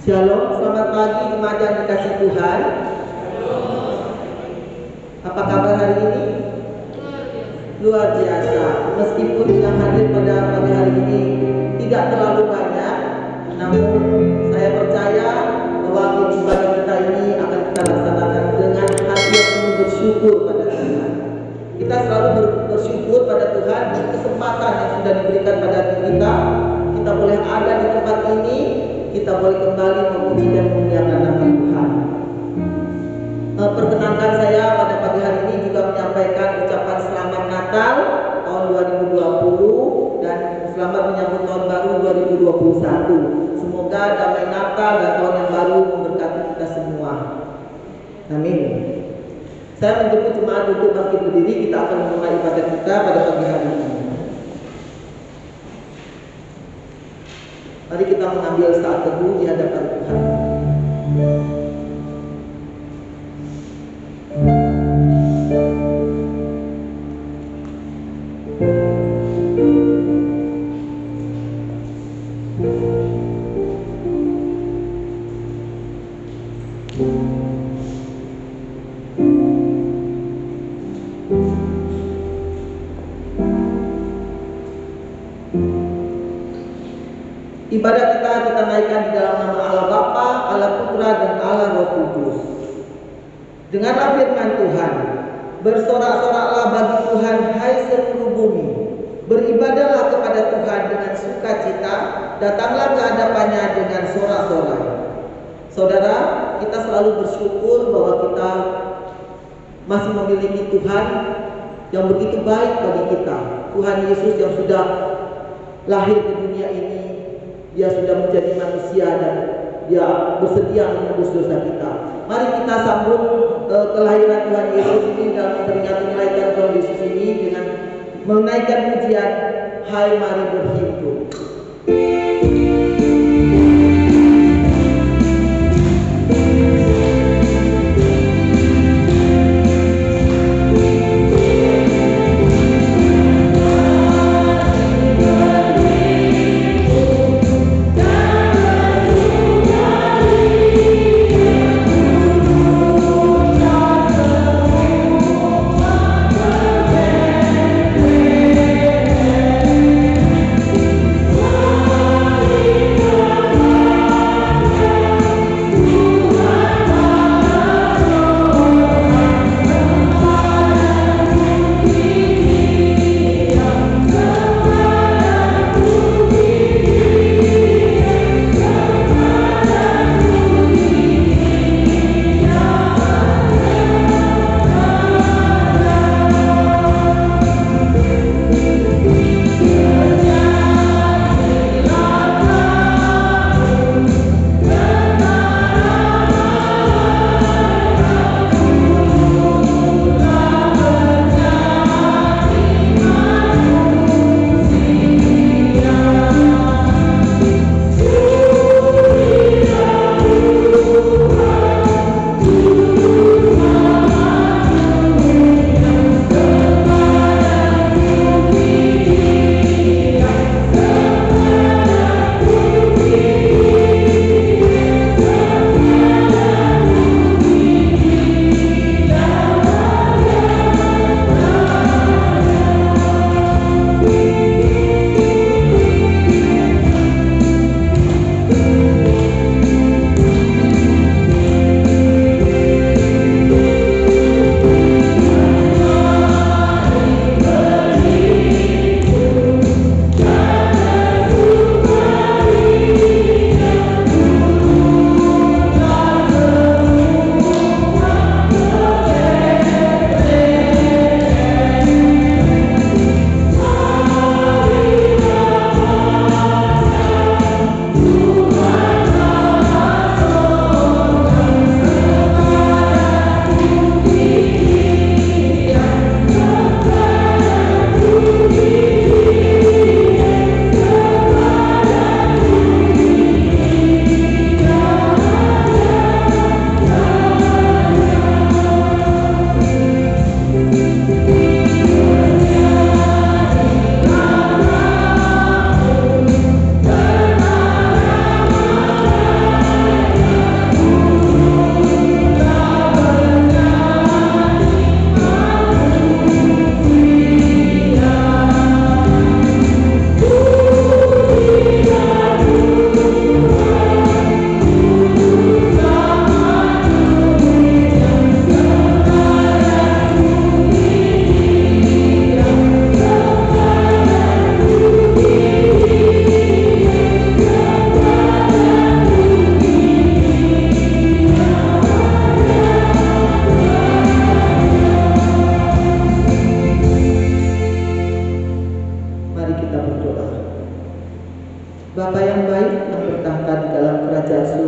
Shalom, selamat pagi jemaat yang dikasih Tuhan. Apa kabar hari ini? Luar biasa. Meskipun yang hadir pada pagi hari ini tidak terlalu banyak, namun saya percaya bahwa ibadah kita ini akan kita laksanakan dengan hati yang penuh bersyukur pada Tuhan. Kita selalu bersyukur pada Tuhan dan kesempatan yang sudah diberikan pada kita. Kita boleh ada di tempat ini, kita boleh kembali memuji dan memuliakan nama Tuhan. Perkenankan saya pada pagi hari ini juga menyampaikan ucapan selamat Natal tahun 2020 dan selamat menyambut tahun baru 2021. Semoga damai Natal dan tahun yang baru memberkati kita semua. Amin. Saya menjemput jemaat untuk bangkit berdiri. Kita akan memulai ibadah kita pada pagi hari ini. Mari kita mengambil saat teduh di hadapan Tuhan. Ibadah kita naikkan di dalam nama Allah Bapa, Allah Putra, dan Allah Roh Kudus. Dengarlah firman Tuhan. Bersorak-soraklah bagi Tuhan, hai seluruh bumi. Beribadahlah kepada Tuhan dengan sukacita. Datanglah ke hadapannya dengan sorak-sorai. Saudara, kita selalu bersyukur bahwa kita masih memiliki Tuhan yang begitu baik bagi kita. Tuhan Yesus yang sudah lahir ke dunia ini, Dia sudah menjadi manusia dan Dia bersedia menebus dosa kita. Mari kita sambung kelahiran Tuhan Yesus ini dalam memperingati kelahiran Tuhan Yesus ini dengan menaikkan pujian, hai mari berhimpun.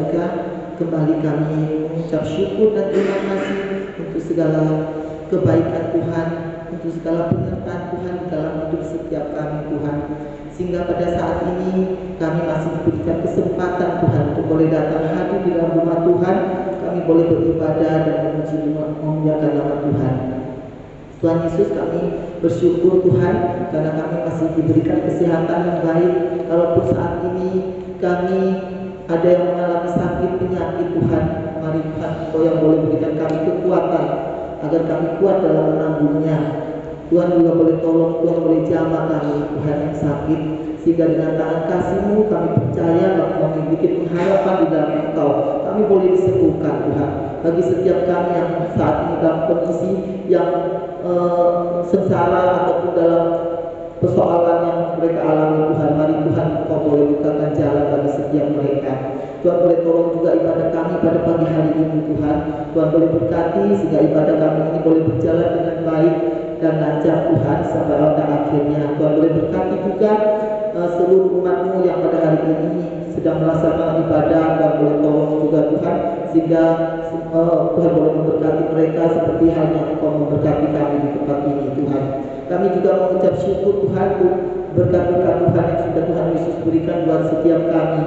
Mandalika, kembali kami mengucap syukur dan terima kasih untuk segala kebaikan Tuhan, untuk segala penyertaan Tuhan di dalam hidup setiap kami Tuhan. Sehingga pada saat ini kami masih diberikan kesempatan Tuhan untuk boleh datang hadir di dalam rumah Tuhan. Kami boleh beribadah dan memuliakan nama Tuhan. Tuhan Yesus, kami bersyukur Tuhan karena kami masih diberikan kesehatan yang baik. Walaupun saat ini kami ada yang mengalami sakit penyakit Tuhan, mari Tuhan Engkau yang boleh berikan kami kekuatan agar kami kuat dalam menanggungnya. Tuhan juga boleh tolong, Tuhan boleh jamah kami Tuhan yang sakit, sehingga dengan tangan kasih-Mu kami percaya bahwa kami memiliki pengharapan di dalam Engkau. Kami boleh disembuhkan Tuhan. Bagi setiap kami yang saat ini dalam kondisi yang sengsara ataupun dalam persoalan yang mereka alami Tuhan, mari Tuhan Engkau boleh bukakan jalan bagi setiap mereka. Tuhan boleh tolong juga ibadah kami pada pagi hari ini Tuhan. Tuhan boleh berkati sehingga ibadah kami ini boleh berjalan dengan baik dan lancar Tuhan sampai pada akhirnya. Tuhan boleh berkati juga seluruh umat-Mu yang pada hari ini sedang melaksanakan ibadah. Tuhan boleh tolong juga Tuhan sehingga Tuhan boleh memberkati mereka seperti halnya Engkau memberkati kami di tempat ini Tuhan. Kami juga mengucap syukur Tuhan untuk berkat-berkat Tuhan yang sudah Tuhan Yesus berikan buat setiap kami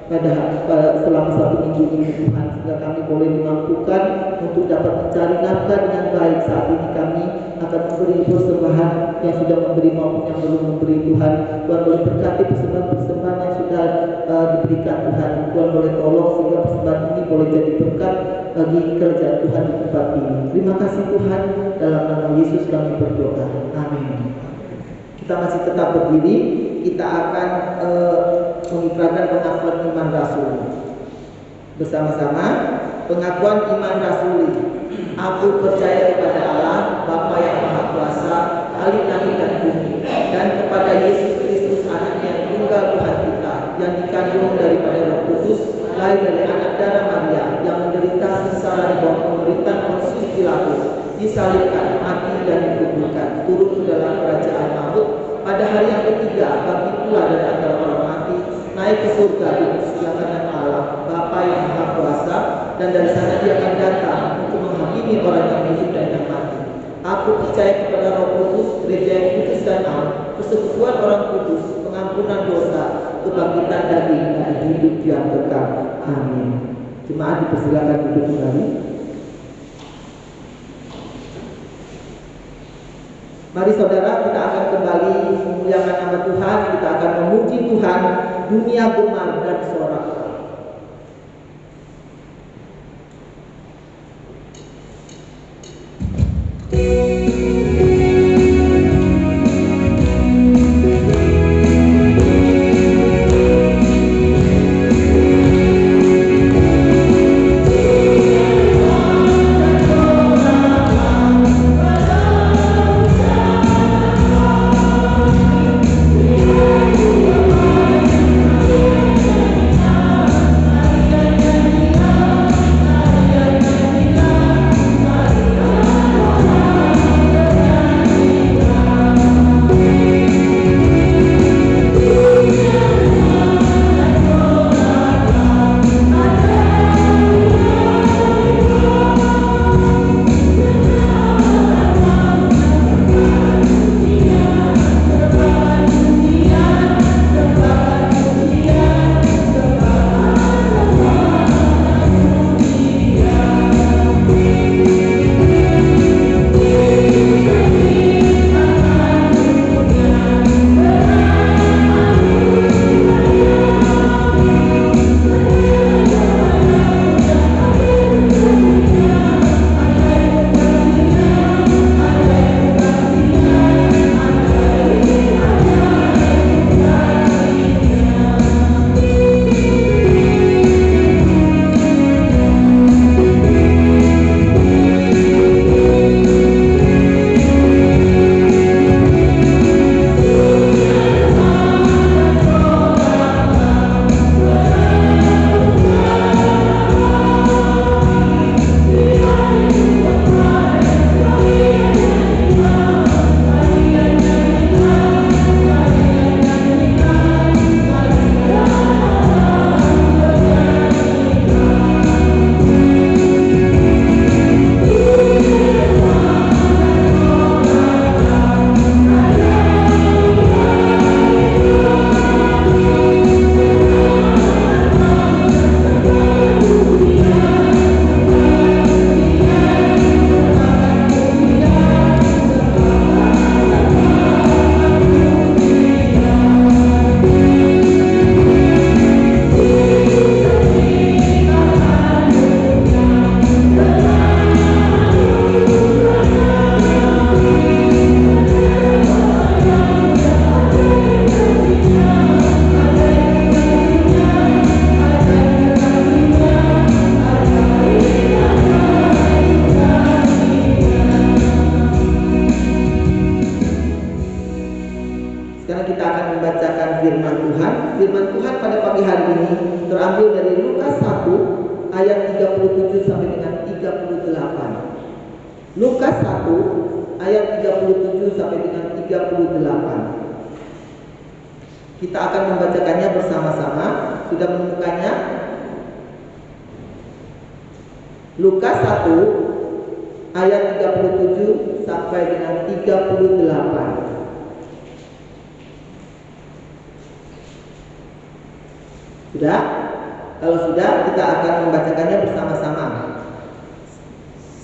pada selama 1 minggu ini Tuhan, sehingga kami boleh dimampukan untuk dapat mencari nafkah dengan baik. Saat ini kami akan memberi persembahan yang sudah memberi maupun yang belum memberi Tuhan. Tuhan boleh berkati persembahan-persembahan yang sudah diberikan Tuhan. Tuhan boleh tolong sehingga persembahan ini boleh jadi berkat bagi kerajaan Tuhan di tempat ini. Terima kasih Tuhan, dalam nama Yesus kami berdoa. Amin. Kita masih tetap berdiri. Kita akan mengikrarkan pengakuan iman rasuli bersama-sama. Pengakuan iman rasuli. Aku percaya kepada Allah Bapa yang Maha Kuasa, Khalik langit dan bumi, dan kepada Yesus Kristus Anaknya yang tunggal Tuhan kita, yang dikandung daripada Roh Kudus, lahir dari anak darah Maria, yang menderita sengsara di bawah pemerintahan Pontius Pilatus, disalibkan, mati dan dikuburkan, turun ke dalam kerajaan maut. Pada hari yang ketiga bangkit pula dari antara orang mati, naik ke surga di sebelah kanan Allah Bapa yang Maha Kuasa, dan dari sana Dia akan datang untuk menghakimi orang yang hidup dan yang mati. Aku percaya kepada Roh Kudus, gereja yang kudus dan am, persekutuan orang kudus, pengampunan dosa, kebangkitan daging dan hidup yang kekal. Amin. Jemaat dipersilakan duduk kembali. Mari saudara, kita akan kembali memuliakan nama Tuhan. Kita akan memuji Tuhan. Dunia gemar dan sorak. 38. Lukas 1 ayat 37 sampai dengan 38. Kita akan membacakannya bersama-sama. Sudah menemukannya? Lukas 1 ayat 37 sampai dengan 38. Sudah? Kalau sudah, kita akan membacakannya bersama-sama.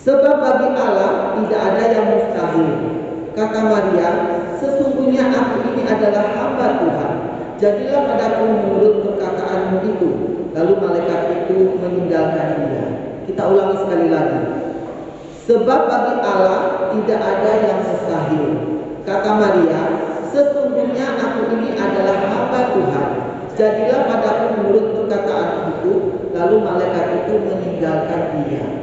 Sebab bagi Allah tidak ada yang mustahil. Kata Maria, sesungguhnya aku ini adalah hamba Tuhan. Jadilah padaku menurut perkataanmu itu. Lalu malaikat itu meninggalkan dia. Kita ulangi sekali lagi. Sebab bagi Allah tidak ada yang mustahil. Kata Maria, sesungguhnya aku ini adalah hamba Tuhan. Jadilah padaku menurut perkataan itu. Lalu malaikat itu meninggalkan dia.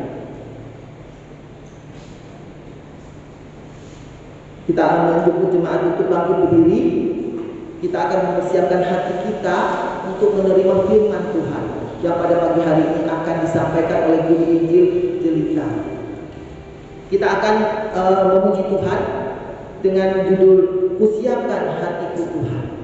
Kita akan menjemput jemaat itu bangkit berdiri. Kita akan mempersiapkan hati kita untuk menerima firman Tuhan yang pada pagi hari ini akan disampaikan oleh guru Injil Jelita. Kita akan memuji Tuhan dengan judul "Kusiapkan Hatiku Tuhan".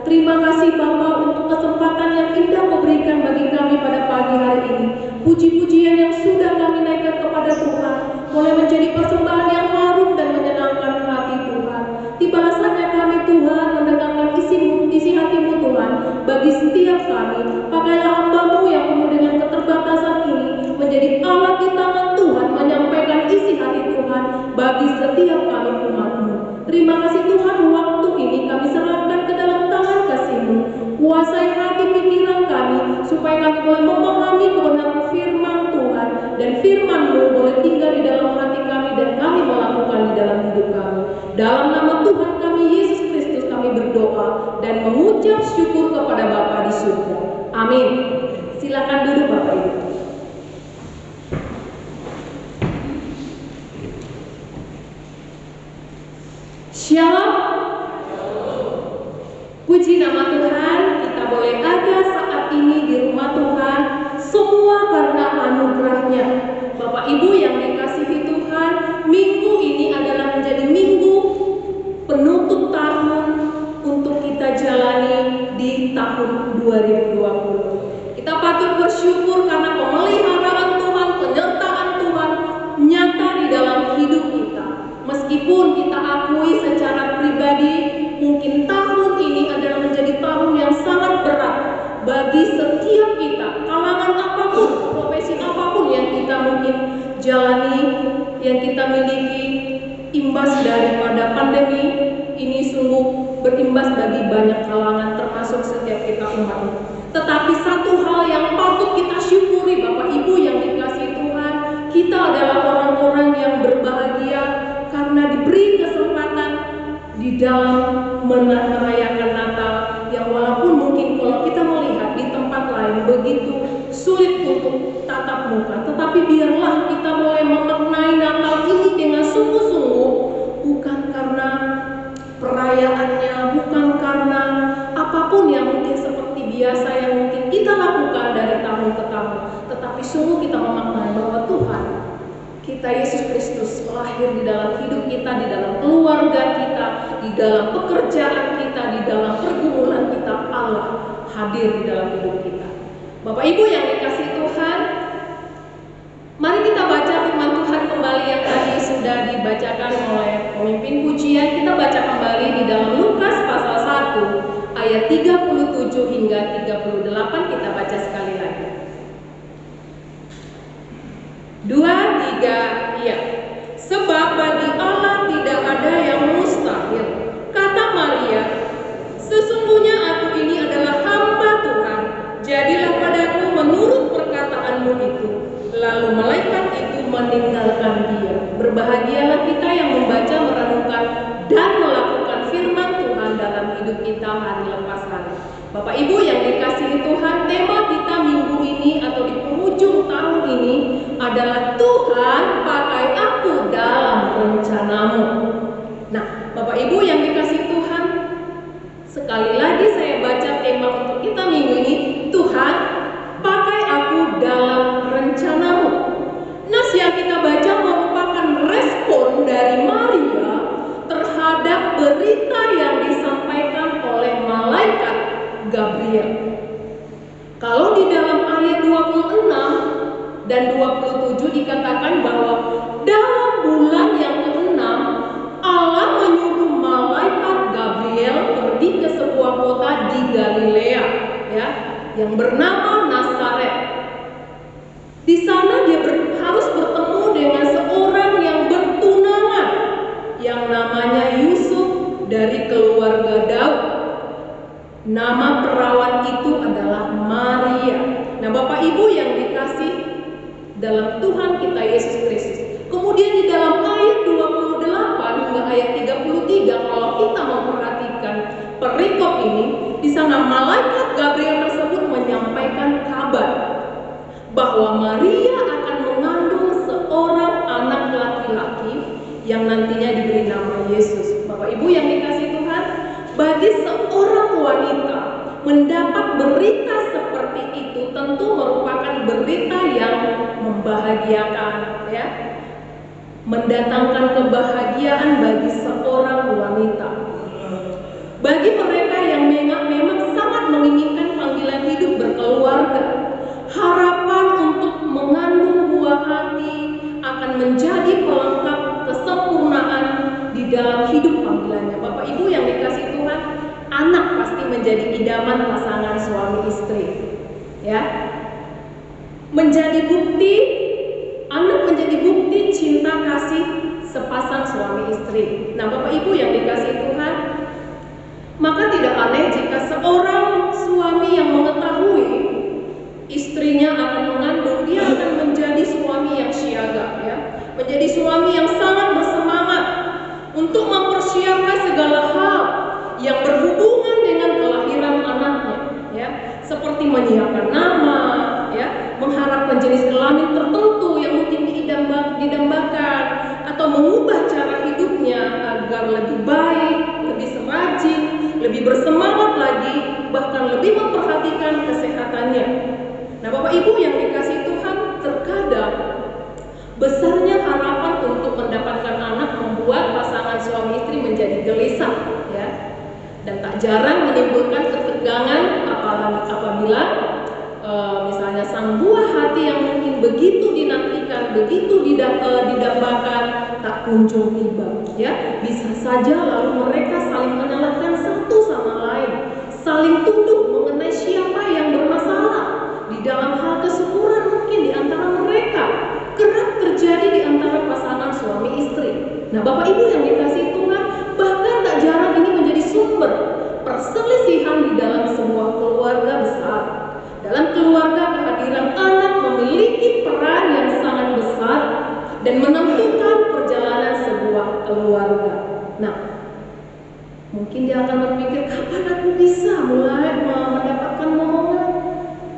Terima kasih Bapa untuk kesempatan yang indah Kau berikan bagi kami pada pagi hari ini. Puji-pujian yang sudah kami naikkan kepada Tuhan boleh menjadi persembahan yang harum dan menyenangkan hati Tuhan. Tibalah saatnya kami Tuhan mendengarkan isi hati-Mu Tuhan bagi setiap kami. Pakailah hamba-Mu yang penuh dengan keterbatasan ini menjadi alat di tangan Tuhan menyampaikan isi hati Tuhan bagi setiap kami umat-Mu. Terima kasih Tuhan, waktu ini kami serahkan ke dalam tangan kasih-Mu. Kuasai hati pikiran kami supaya kami boleh memahami kebenaran firman Tuhan dan firman-Mu boleh tinggal di dalam hati kami dan kami melakukan di dalam hidup kami. Dalam nama Tuhan kami Yesus Kristus kami berdoa dan mengucap syukur kepada Bapa di surga. Amin. Silakan duduk Bapak Ibu. Shalom. Puji nama Tuhan, kita boleh ada saat ini di rumah Tuhan, semua karena anugerah-Nya. Bapak Ibu yang dikasihi Tuhan, minggu ini adalah menjadi minggu penutup tahun untuk kita jalani di tahun 2020. Kita patut bersyukur karena pemeliharaan Tuhan, penyertaan Tuhan nyata di dalam hidup kita. Meskipun kita akui secara pribadi, mungkin tahun ini adalah menjadi tahun yang sangat berat bagi setiap kita, kalangan apapun, profesi apapun yang kita mungkin jalani, yang kita miliki. Imbas daripada pandemi ini sungguh berimbas bagi banyak kalangan, termasuk setiap kita umat. Tetapi satu hal yang patut kita syukuri Bapak Ibu yang dikasihi Tuhan, kita adalah orang-orang yang berbahagia karena diberi kesempatan di dalam merayakan Natal yang walaupun mungkin kalau kita melihat di tempat lain begitu sulit untuk tatap muka, tetapi biarlah kita mulai memaknai Natal ini dengan sungguh-sungguh, bukan karena perayaannya, bukan karena apapun yang mungkin seperti biasa yang mungkin kita lakukan dari tahun ke tahun, tetapi sungguh kita memaknai bahwa Tuhan kita Yesus Kristus lahir di dalam hidup kita, di dalam keluarga kita, di dalam pekerjaan kita, di dalam pergumulan kita. Allah hadir di dalam hidup kita. Bapak Ibu yang dikasihi Tuhan, mari kita baca firman Tuhan kembali yang tadi sudah dibacakan oleh pemimpin pujian. Kita baca kembali di dalam Lukas pasal 1 ayat 37 hingga 38. Kita baca sekali lagi. 2, 3, iya. Sebab bagi Allah tidak ada yang mustahil. Kata Maria, sesungguhnya aku ini adalah hamba Tuhan. Jadilah padaku menurut perkataanmu itu. Lalu malaikat itu meninggalkan dia. Berbahagialah kita yang membaca, merenungkan, dan melakukan firman Tuhan dalam hidup kita hari lepas hari. Bapak Ibu yang dikasihi Tuhan, tema kita minggu ini atau di penghujung tahun ini adalah Tuhan pakai aku dalam rencanamu. Nah, Bapak Ibu yang dikasihi Tuhan, sekali lagi saya baca tema untuk kita minggu ini, Tuhan pakai aku dalam rencanamu. Nas yang kita baca merupakan respon dari Maria terhadap berita yang disampaikan oleh malaikat Gabriel. Kalau di dalam ayat 26 dan 27 dikatakan bahwa dalam bulan yang ke-6 Allah menyuruh malaikat Gabriel pergi ke sebuah kota di Galilea, ya, yang bernama Nazaret. Di sana dia harus bertemu dengan seorang yang bertunangan yang namanya Yusuf dari keluarga Daud. Nama perawan itu adalah Maria. Nah, Bapak Ibu yang dikasih dalam Tuhan kita Yesus Kristus. Kemudian di dalam ayat 28 hingga ayat 33, kalau kita memperhatikan perikop ini, di sana malaikat Gabriel tersebut menyampaikan kabar bahwa Maria akan mengandung seorang anak laki-laki yang nantinya diberi nama Yesus. Bapak Ibu yang dikasih Tuhan, bagi seorang wanita mendapat berita seperti itu tentu merupakan berita yang membahagiakan, ya, mendatangkan kebahagiaan bagi seorang wanita. Bagi mereka yang memang di dalam hidup panggilannya. Bapak Ibu yang dikasihi Tuhan, anak pasti menjadi idaman pasangan suami istri. Ya. Anak menjadi bukti cinta kasih sepasang suami istri. Nah, Bapak Ibu yang dikasihi Tuhan, maka tidak aneh jika seorang suami yang mengetahui istrinya akan mengandung, dia akan menjadi suami yang siaga, ya, menjadi suami yang sangat bersemangat untuk mempersiapkan segala hal yang berhubungan dengan kelahiran anaknya, ya, seperti menyiapkan nama, ya, mengharapkan jenis kelamin tertentu yang mungkin didambakan, atau mengubah cara hidupnya agar lebih baik, lebih serajin, lebih bersemangat lagi, bahkan lebih memperhatikan kesehatannya. Nah, Bapak Ibu yang dikasihi Tuhan, terkadang besarnya harapan untuk mendapatkan anak membuat pasangan suami istri menjadi gelisah, ya, dan tak jarang menimbulkan ketegangan, apalagi apabila misalnya sang buah hati yang mungkin begitu dinantikan, begitu didambakan tak kunjung tiba, ya, bisa saja lalu mereka saling menyalahkan satu sama lain, saling tuduh mengenai siapa yang bermasalah di dalam hal kesyukuran mungkin di antara mereka, kerap terjadi di antara pasangan suami istri. Nah, Bapak Ibu yang dikasihi Tuhan, bahkan tak jarang ini menjadi sumber perselisihan di dalam sebuah keluarga besar. Dalam keluarga, kehadiran anak memiliki peran yang sangat besar dan menentukan perjalanan sebuah keluarga. Nah, mungkin dia akan berpikir, kapan aku bisa mulai mendapatkan momongan?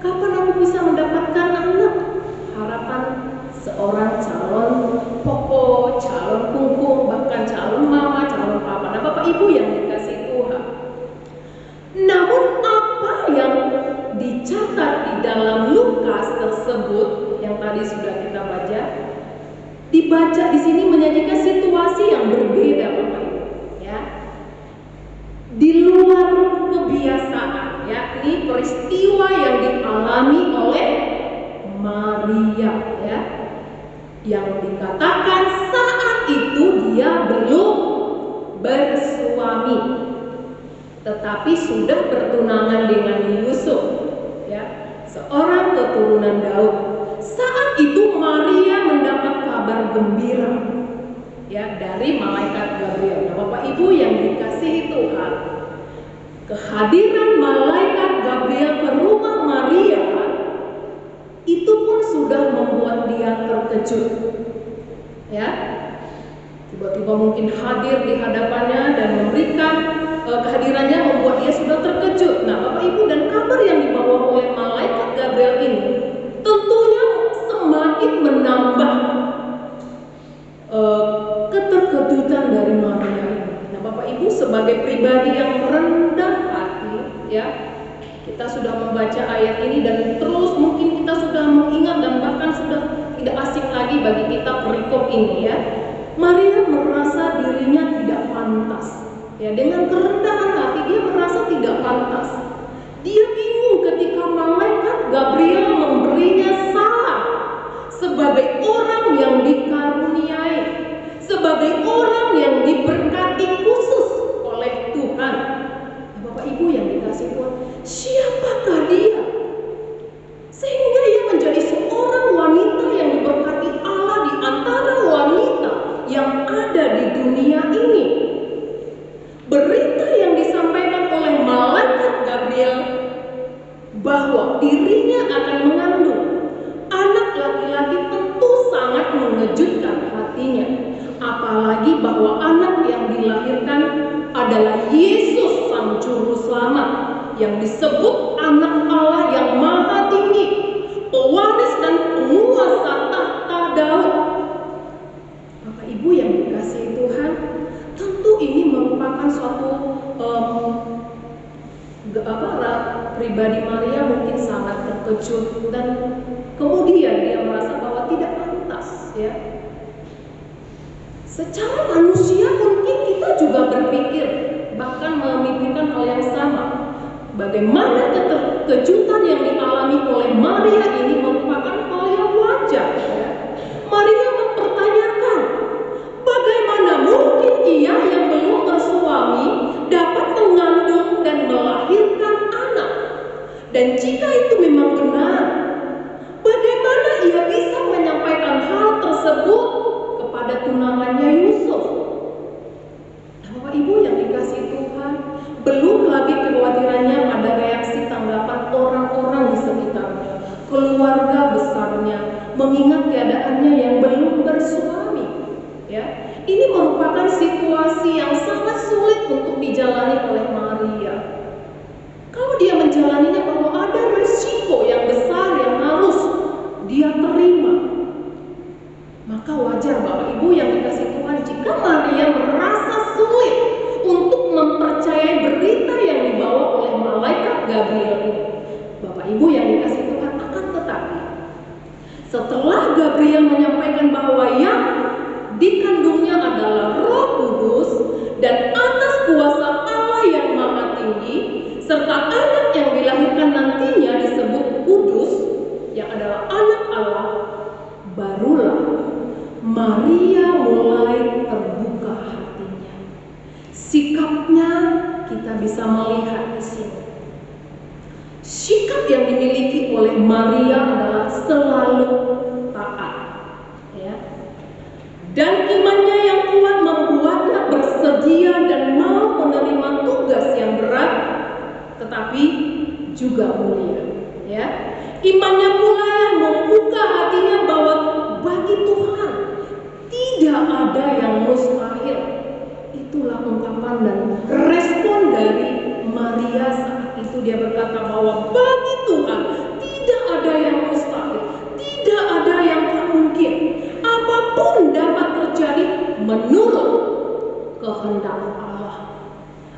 Kapan aku bisa mendapatkan anak? Harapan seorang calon pokok, calon kungkung, bahkan calon mama, calon papa. Nah, Bapak Ibu yang dikasihi Tuhan, namun apa yang dicatat di dalam Lukas tersebut yang tadi sudah kita dibaca di sini menyajikan situasi yang berbeda, Bapak Ibu, ya. Di luar kebiasaan, yakni peristiwa yang dialami oleh Maria, ya, yang dikatakan saat itu dia belum bersuami, tetapi sudah bertunangan dengan Yusuf, ya, seorang keturunan Daud. Saat itu Maria mendapat kabar gembira, ya, dari malaikat Gabriel. Nah, Bapak Ibu yang dikasihi Tuhan, kehadiran malaikat Gabriel ke rumah Maria itu pun sudah membuat dia terkejut, ya. Tiba-tiba mungkin hadir di hadapannya dan memberikan kehadirannya membuat dia sudah terkejut. Nah, Bapak Ibu, dan kabar yang dibawa oleh malaikat Gabriel ini tentunya semakin menambah keterkejutan dari Maria ini. Nah, Bapak Ibu, sebagai pribadi yang rendah hati, ya, kita sudah membaca ayat ini dan terus mungkin kita sudah mengingat dan bahkan sudah tidak asing lagi bagi kita perikop ini, ya. Maria merasa dirinya tidak pantas, ya, dengan kerendahan hati dia merasa tidak pantas. Dia bingung ketika malaikat Gabriel memberinya salam sebagai orang yang dikaruniai, sebagai orang yang diberkati khusus oleh Tuhan. Bapak Ibu yang dikasihi Tuhan, siapakah dia sehingga ia menjadi seorang wanita yang diberkati Allah di antara wanita yang ada di dunia ini? Berita yang disampaikan oleh malaikat Gabriel bahwa dirinya akan mengandung anak laki-laki tentu sangat mengejutkan hatinya, apalagi bahwa anak yang dilahirkan adalah Yesus Sang Juru Selamat yang disebut anak Allah yang maha tinggi, pewaris dan penguasa tahta Daud. Bapak Ibu yang dikasihi Tuhan, tentu ini merupakan suatu pribadi Maria mungkin sangat terkejut dan kemudian dia merasa bahwa tidak pantas, ya. Secara manusia mungkin kita juga berpikir, bahkan memikirkan hal yang sama. Bagaimana keterkejutan yang dialami oleh Maria ini merupakan hal yang wajar, ya. Maria mempertanyakan, bagaimana mungkin ia Belum lagi kekhawatirannya pada reaksi tanggapan orang-orang di sekitarnya, keluarga besarnya, mengingat keadaannya yang belum bersuami. Ya, ini merupakan situasi yang sangat sulit untuk dijalani oleh Maria. Kalau dia menjalaninya bahwa ada risiko yang besar yang harus dia terima, maka wajar Bapak Ibu yang dikasih Tuhan jika Maria merasa sulit untuk mempercayai berita yang dibawa oleh malaikat Gabriel ini. Bapak Ibu yang dikasih Tuhan, akan tetapi setelah Gabriel menyampaikan bahwa yang dikandungnya adalah Roh Kudus dan atas kuasa Allah yang Maha Tinggi, serta anak yang dilahirkan nantinya disebut kudus, yang adalah anak Allah, barulah Maria mulai terbuka hatinya. Sikapnya kita bisa melihat di sini. Sikap yang dimiliki oleh Maria adalah selalu taat, ya. Dan imannya yang kuat membuatnya bersedia dan mau menerima tugas yang berat, tetapi juga mulia, ya. Imannya pula yang membuka hatinya bahwa bagi Tuhan tidak ada yang mustahil. Itulah ungkapan dan respon dari Maria saat itu. Dia berkata bahwa bagi Tuhan tidak ada yang mustahil, tidak ada yang tak mungkin. Apapun dapat terjadi menurut kehendak Allah.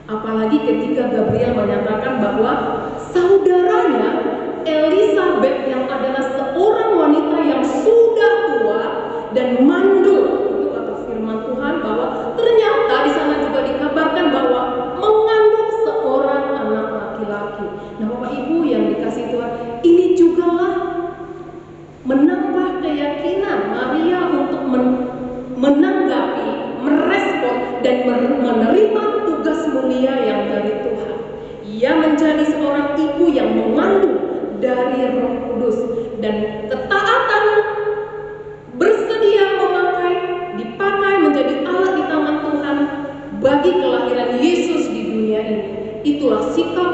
Apalagi ketika Gabriel menyatakan bahwa saudaranya Elizabeth yang adalah seorang wanita yang sudah tua dan mandul, itu kata firman Tuhan, bahwa ternyata di sana juga dikabarkan bahwa mengandung seorang anak laki-laki. Nah Bapak Ibu yang dikasih Tuhan, ini jugalah menambah keyakinan Maria untuk menanggapi, merespon dan menerima tugas mulia yang dari Tuhan. Ia menjadi seorang ibu yang mengandung dari Roh Kudus, dan ketaatan bersedia dipakai menjadi alat di tangan Tuhan bagi kelahiran Yesus di dunia ini. Itulah sikap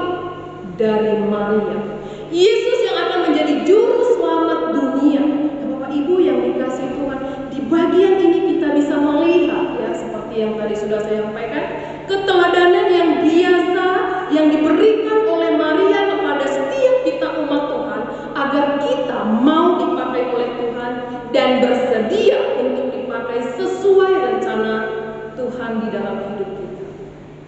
dari Maria. Yesus yang akan menjadi juru selamat dunia. Nah, Bapak Ibu yang dikasih Tuhan, di bagian ini kita bisa melihat, ya, seperti yang tadi sudah saya sampaikan, keteladanan yang biasa yang diberikan oleh Maria kepada setiap kita umat Tuhan, agar kita mau dipakai oleh Tuhan dan bersedia untuk dipakai sesuai rencana Tuhan di dalam hidup kita.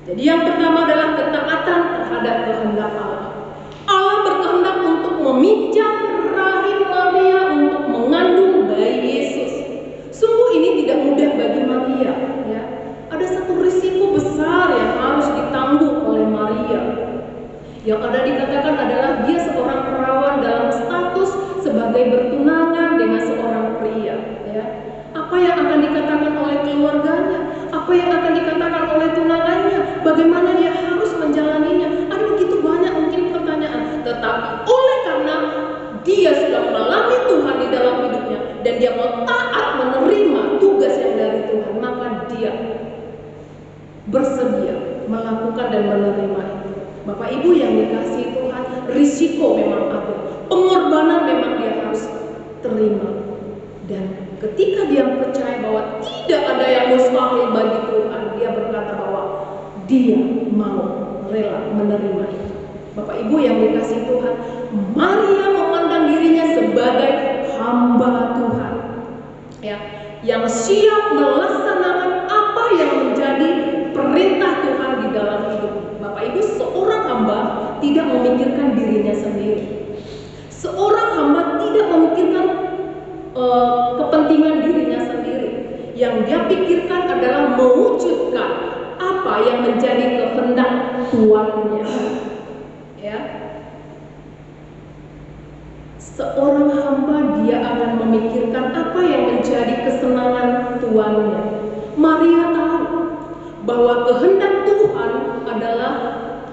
Jadi yang pertama adalah ketaatan terhadap kehendak Allah. Allah berkehendak untuk meminjam rahim Maria untuk mengandung bayi Yesus. Sungguh ini tidak mudah bagi Maria, ya. Ada satu risiko besar yang harus ditanggung oleh Maria. Yang ada dikatakan adalah dia seorang perawan dalam status sebagai bertunangan dengan seorang pria, ya. Apa yang akan dikatakan oleh keluarganya? Apa yang akan dikatakan oleh tunangannya? Bagaimana dia harus menjalaninya? Ada begitu banyak mungkin pertanyaan. Tetapi oleh karena dia sudah mengalami Tuhan di dalam hidupnya dan dia mau taat menerima tugas yang dari Tuhan, maka dia bersedia melakukan dan menerima itu. Bapak Ibu yang dikasihi Tuhan, risiko memang ada, pengorbanan memang dia harus terima. Dan ketika dia percaya bahwa tidak ada yang mustahil bagi Tuhan, dia berkata bahwa dia mau rela menerima itu. Bapak Ibu yang dikasihi Tuhan, Maria memandang dirinya sebagai hamba Tuhan, ya, yang siap melaksanakan apa yang menjadi perintah Tuhan di dalam hidup. Bapak Ibu, seorang hamba tidak memikirkan dirinya sendiri. Seorang hamba tidak memikirkan kepentingan dirinya sendiri. Yang dia pikirkan adalah mewujudkan apa yang menjadi kehendak Tuannya. Ya. Seorang hamba dia akan memikirkan apa yang menjadi kesenangan Tuannya. Maria tahu bahwa kehendak Tuhan adalah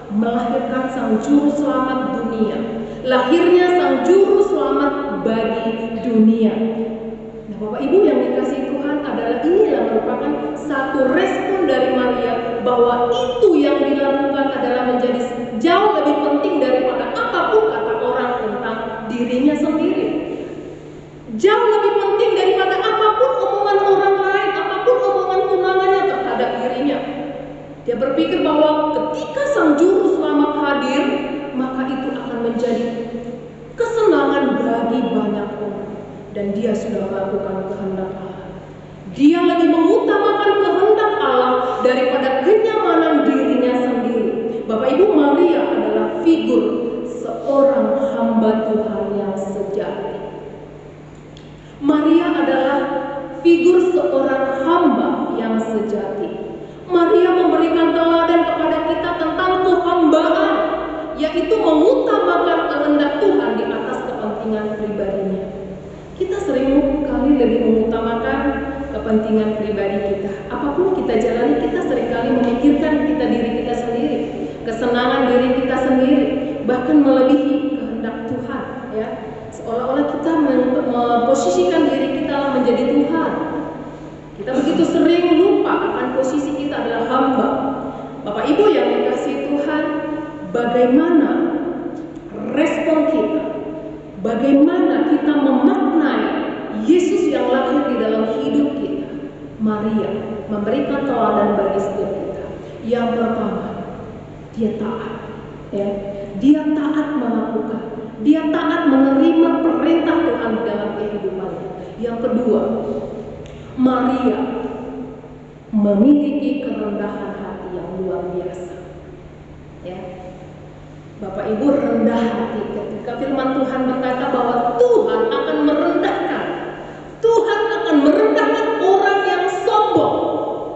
melahirkan sang juru selamat dunia, lahirnya sang juru selamat bagi dunia. Nah, Bapak Ibu yang dikasihi Tuhan, adalah inilah merupakan satu respon dari Maria bahwa itu yang dilakukan adalah jauh lebih penting daripada apapun kata orang tentang dirinya sendiri. Jauh lebih penting daripada apapun omongan orang lain, apapun omongan tunangannya terhadap dirinya. Dia berpikir bahwa ketika Sang Juru Selamat hadir, maka itu akan menjadi kesenangan bagi banyak orang. Dan dia sudah melakukan kehendak Allah. Dia lebih mengutamakan kehendak Allah daripada kenyamanan dirinya sendiri. Bapak Ibu, Maria adalah figur seorang hamba Tuhan yang sejati. Maria adalah figur seorang hamba yang sejati. Maria memberikan teladan kepada kita tentang kehambaan, yaitu mengutamakan kehendak Tuhan di atas kepentingan pribadinya. Kita sering kali lebih mengutamakan kepentingan pribadi kita. Apapun kita jalani, kita seringkali memikirkan diri kita sendiri, kesenangan diri kita sendiri, bahkan melebihi kehendak Tuhan. Ya, seolah-olah kita memposisikan diri kita lah menjadi Tuhan. Kita begitu sering lupa akan posisi kita adalah hamba. Bapak Ibu yang dikasihi Tuhan, bagaimana respon kita? Bagaimana kita memaknai Yesus yang lahir di dalam hidup kita? Maria memberikan teladan bagi setiap kita. Yang pertama, dia taat. Ya. Dia taat melakukan. Dia taat menerima perintah Tuhan dalam kehidupannya. Yang kedua, Maria memiliki kerendahan hati yang luar biasa. Ya. Bapak Ibu, rendah hati. Ketika firman Tuhan berkata bahwa Tuhan akan merendahkan, Tuhan akan merendahkan orang yang sombong,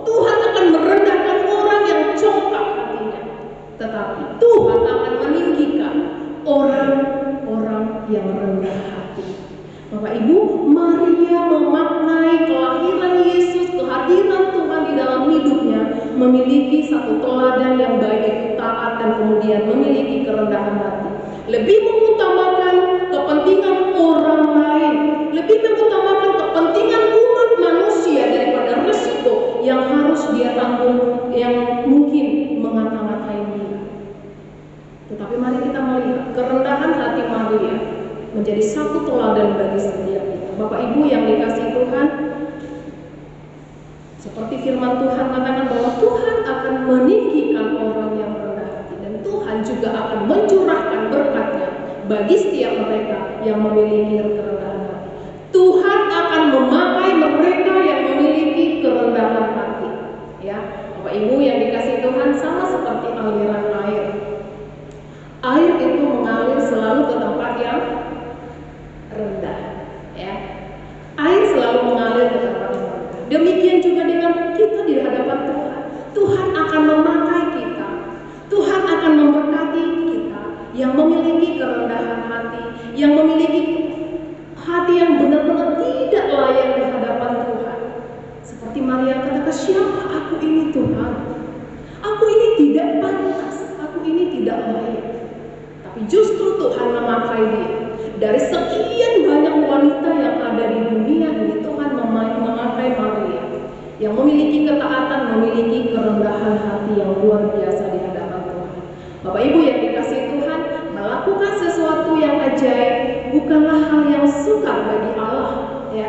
Tuhan akan merendahkan orang yang congkak hatinya, tetapi Tuhan akan meninggikan orang-orang yang rendah hati. Bapak Ibu, Maria memaknai kelahiran Yesus, kehadiran Tuhan di dalam hidupnya, memiliki satu teladan yang baik, taat, dan kemudian memiliki kerendahan hati. Lebih mengutamakan kepentingan orang lain, lebih mengutamakan kepentingan umat manusia daripada resiko yang harus dia tanggung, yang mungkin mengata-ngatai dia. Tetapi mari kita melihat kerendahan hati Maria menjadi satu teladan bagi setiap kita. Bapak Ibu yang dikasihi Tuhan, seperti firman Tuhan mengatakan bahwa Tuhan akan meninggikan orang yang rendah hati, dan Tuhan juga akan mencurahkan berkat-Nya bagi setiap mereka yang memiliki kerendahan hati. Tuhan akan memakai mereka yang memiliki kerendahan hati. Ya, Bapak Ibu yang dikasihi Tuhan, sama seperti aliran air. Air itu mengalir selalu ke tempat yang rendah. Ya, air selalu mengalir ke tempat yang rendah. Demikian juga dengan kita di hadapan Tuhan. Tuhan akan memakai kita. Tuhan akan memberkati kita yang memiliki kerendahan hati, yang memiliki hati yang benar-benar tidak layak di hadapan Tuhan. Seperti Maria katakan, siapa aku ini Tuhan? Aku ini tidak pantas, aku ini tidak layak. Tapi justru Tuhan memakai dia. Dari sekian banyak wanita yang ada di dunia ini, Tuhan memakai Maria yang memiliki ketaatan, memiliki kerendahan hati yang luar biasa di hadapan Tuhan. Bapak Ibu yang dikasihi Tuhan, melakukan sesuatu yang ajaib bukanlah hal yang sukar bagi Allah. Ya.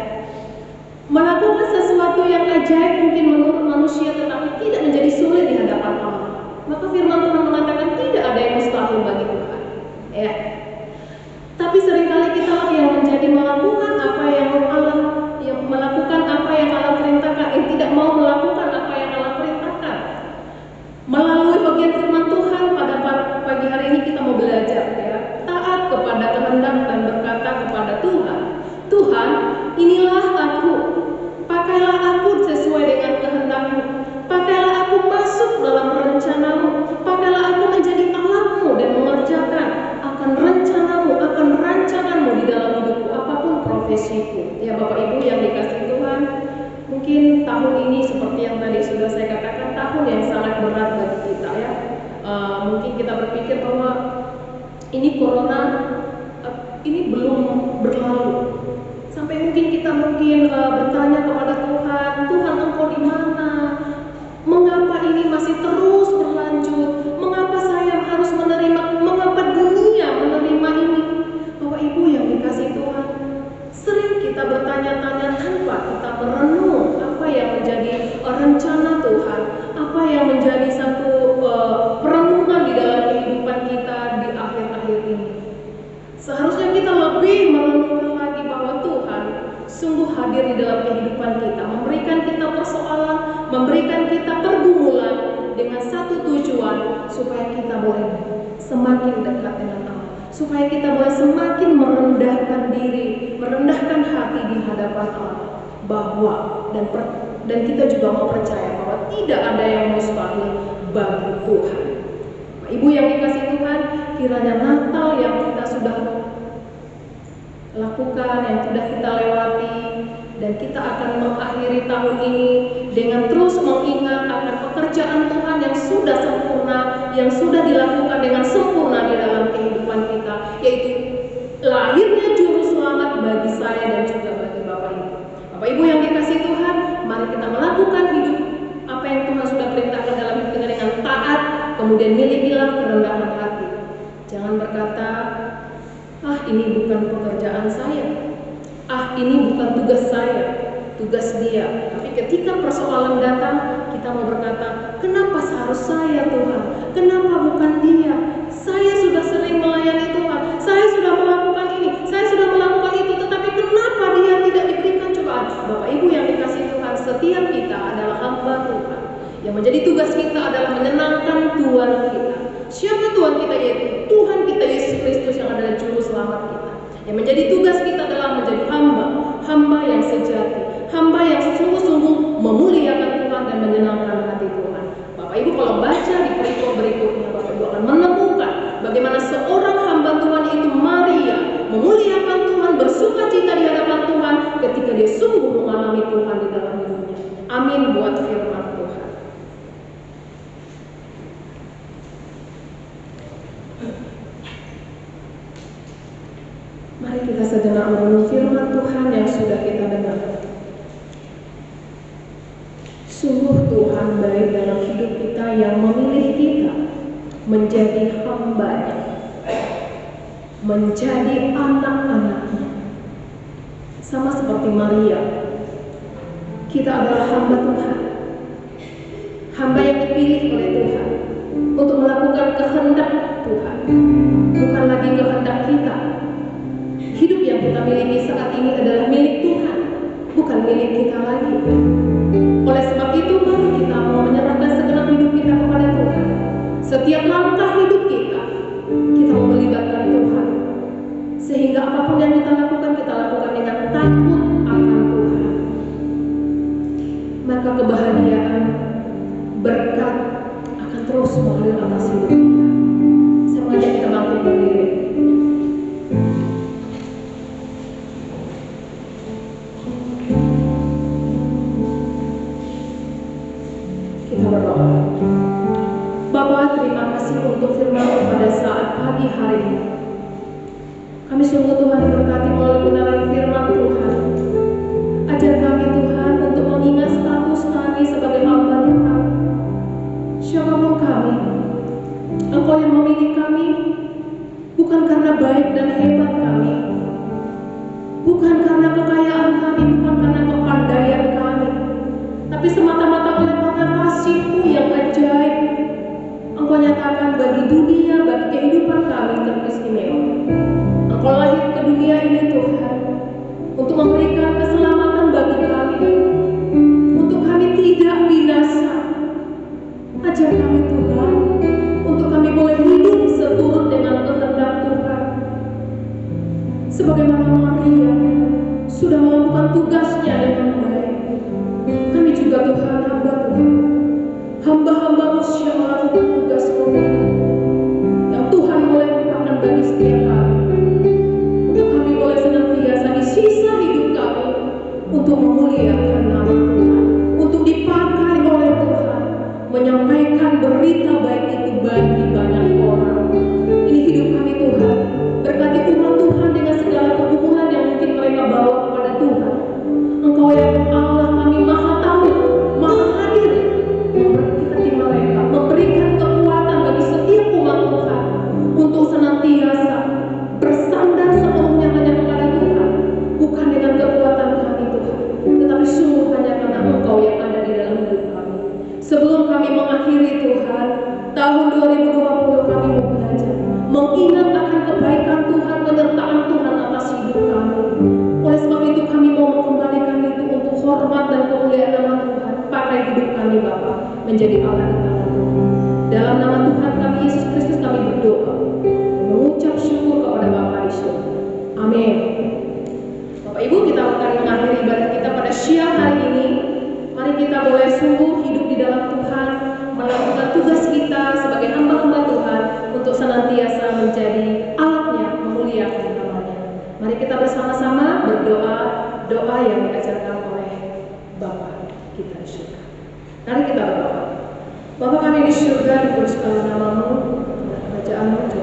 Melakukan sesuatu yang ajaib mungkin menurut manusia, tetapi tidak menjadi sulit di hadapan Allah. Maka firman Tuhan mengatakan tidak ada yang mustahil bagi Tuhan. Ya. Tapi seringkali kita yang menjadi melakukan apa yang Allah, yang melakukan apa yang Allah perintahkan, yang tidak mau melakukan apa yang Allah perintahkan. Melalui bagian firman Tuhan pada pagi hari ini kita mau belajar, ya, taat kepada kehendak dan berkata kepada Tuhan, Tuhan, inilah aku, pakailah aku sesuai dengan kehendak-Mu, pakailah aku masuk dalam rencana-Mu, pakailah aku menjadi alat-Mu dan mengerjakan akan rencana-Mu, akan rancangan-Mu di dalam hidupku, apapun profesiku. Ya Bapak Ibu yang dikasihi Tuhan, mungkin tahun ini seperti yang tadi sudah saya katakan, tahun yang sangat berat bagi kita, ya. Mungkin kita berpikir bahwa ini corona ini belum berlalu. Sampai mungkin kita bertanya kepada Tuhan, Tuhan Engkau di mana? Mengapa ini masih terus berlanjut? Mengapa saya harus menerima supaya kita boleh semakin dekat dengan Allah, supaya kita boleh semakin merendahkan diri, merendahkan hati di hadapan Allah, bahwa dan kita juga mau percaya bahwa tidak ada yang mustahil bagi Tuhan. Ibu yang dikasih Tuhan, kiranya Natal yang kita sudah lakukan, yang sudah kita lewati, dan kita akan mengakhiri tahun ini dengan terus mengingat akan pekerjaan Tuhan yang sudah sempurna, yang sudah dilakukan dengan sempurna di dalam kehidupan kita, yaitu lahirnya juru selamat bagi saya dan juga bagi Bapak Ibu. Bapak Ibu yang dikasih Tuhan, mari kita melakukan hidup apa yang Tuhan sudah perintahkan dalam hidup kita dengan taat, kemudian milikilah kerendahan hati. Jangan berkata, ini bukan pekerjaan saya, ini bukan tugas saya, tugas dia. Tapi ketika persoalan datang, kita mau berkata, kenapa harus saya Tuhan? Kenapa bukan dia? Saya sudah sering melayani Tuhan, saya sudah melakukan ini, saya sudah melakukan itu, tetapi kenapa dia tidak diberikan cobaan? Bapak Ibu yang dikasih Tuhan, setiap kita adalah hamba Tuhan. Yang menjadi tugas kita adalah menyenangkan Tuhan kita. Siapa Tuhan kita? Yaitu Tuhan kita Yesus Kristus yang adalah juru selamat kita. Yang menjadi tugas kita adalah menjadi hamba yang sejati, hamba yang sungguh-sungguh memuliakan Tuhan dan menyenangkan hati Tuhan. Bapak Ibu kalau baca di perikop berikutnya, Bapak Ibu akan menemukan bagaimana seorang hamba Tuhan itu Maria memuliakan Tuhan, bersukacita di hadapan Tuhan ketika dia sungguh mengalami Tuhan di dalam hidupnya. Amin buat firman Tuhan. Mari kita sejenak merenung firman Tuhan yang sudah kita dengar. Sungguh Tuhan baik dalam hidup kita yang memilih kita menjadi hamba-Nya, menjadi anak-anak-Nya. Sama seperti Maria, kita adalah hamba Tuhan, hamba yang dipilih oleh Tuhan untuk melakukan kehendak Tuhan, bukan lagi kehendak kita. Hidup yang kita miliki saat ini adalah milik Tuhan, bukan milik kita lagi. Oleh sebab itu, mari kita mau menyerahkan segenap hidup kita kepada Tuhan. Setiap langkah hidup kita mau melibatkan Tuhan. Sehingga apapun yang kita lakukan dengan takut akan Tuhan. Maka kebahagiaan, berkat akan terus mengalir atas hidup kita. Saya mengajak kita bangkit berdiri. Bapa, terima kasih untuk firman pada saat pagi hari ini. Kami sungguh Tuhan diberkati melalui kebenaran firman Tuhan. Ajar kami Tuhan untuk mengingat status kami sebagai hamba Tuhan. Siapapun kami, Engkau yang memilih kami bukan karena baik dan hebat kami, bukan karena kekayaan kami, bukan karena kepandaian kami, tapi semata-mata oleh karena kasih-Mu yang ajaib. Engkau nyatakan bagi dunia, bagi kehidupan kami teristimewa. Engkau lahir ke dunia ini Tuhan untuk memberikan keselamatan bagi kami, untuk kami tidak binasa. Ajar kami Tuhan, untuk kami boleh hidup seturut dengan kehendak Tuhan. Sebagaimana Maria sudah melakukan tugasnya dengan baik, kami juga Tuhan hamba Tuhan, hamba-hamba-Mu yang melakukan tugas-Mu yang Tuhan boleh lakukan bagi setiap kami, untuk kami boleh senantiasa di sisa hidup kami untuk memuliakan nama Tuhan, untuk dipakai oleh Tuhan menyampaikan berita baik itu bagi banyak orang. Ini hidup kami Tuhan, berkati umat Tuhan dengan segala kebutuhan yang mungkin mereka bawa kepada Tuhan. Engkau yang Allah kami maha tahu, maha hadir, memberkati mereka, memberikan kekuatan bagi setiap umat Tuhan untuk senantiasa bersandar sepenuhnya hanya kepada Tuhan, bukan dengan kekuatan kami Tuhan, tetapi sungguh hanya karena Engkau yang ada di dalam hidup kami. Sebelum kami mengakhiri Tuhan, tahun 2020 kami mau belajar mengingat akan kebaikan Tuhan, penyertaan Tuhan atas hidup kami. Oleh sebab itu kami mau mengembalikan itu untuk hormat dan kemuliaan nama Tuhan. Pakai hidup kami Bapa menjadi Allah di tangan Tuhan. Dalam nama Tuhan kami surga. Amin. Bapak Ibu, kita akan mengakhiri ibadah kita pada siang hari ini. Mari kita boleh sungguh hidup di dalam Tuhan, melakukan tugas kita sebagai hamba-hamba Tuhan untuk senantiasa menjadi alatnya memuliakan namanya. Mari kita bersama-sama berdoa, doa yang diajarkan oleh Bapa kita di surga. Mari kita berdoa. Bapa kami di surga, dikuduskanlah namamu, kerajaanmu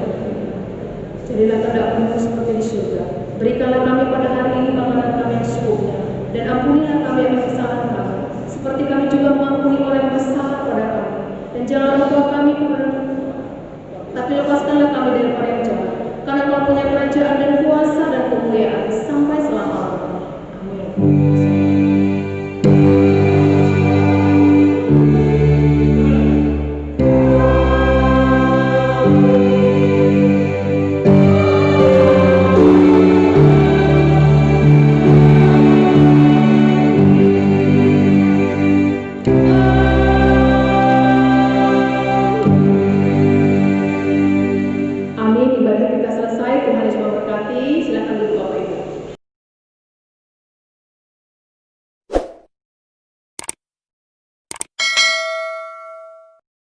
jadilah kehendakmu seperti di surga. Berikanlah kami pada hari ini makanan kami yang secukupnya, dan ampunilah kami yang kesalahan kami, seperti kami juga mengampuni orang yang bersalah pada kami. Dan jangan membawa kami kepada tapi lepaskanlah kami daripada yang jahat, karena Kau punya kerajaan dan kuasa dan kemuliaan sampai selama-lamanya.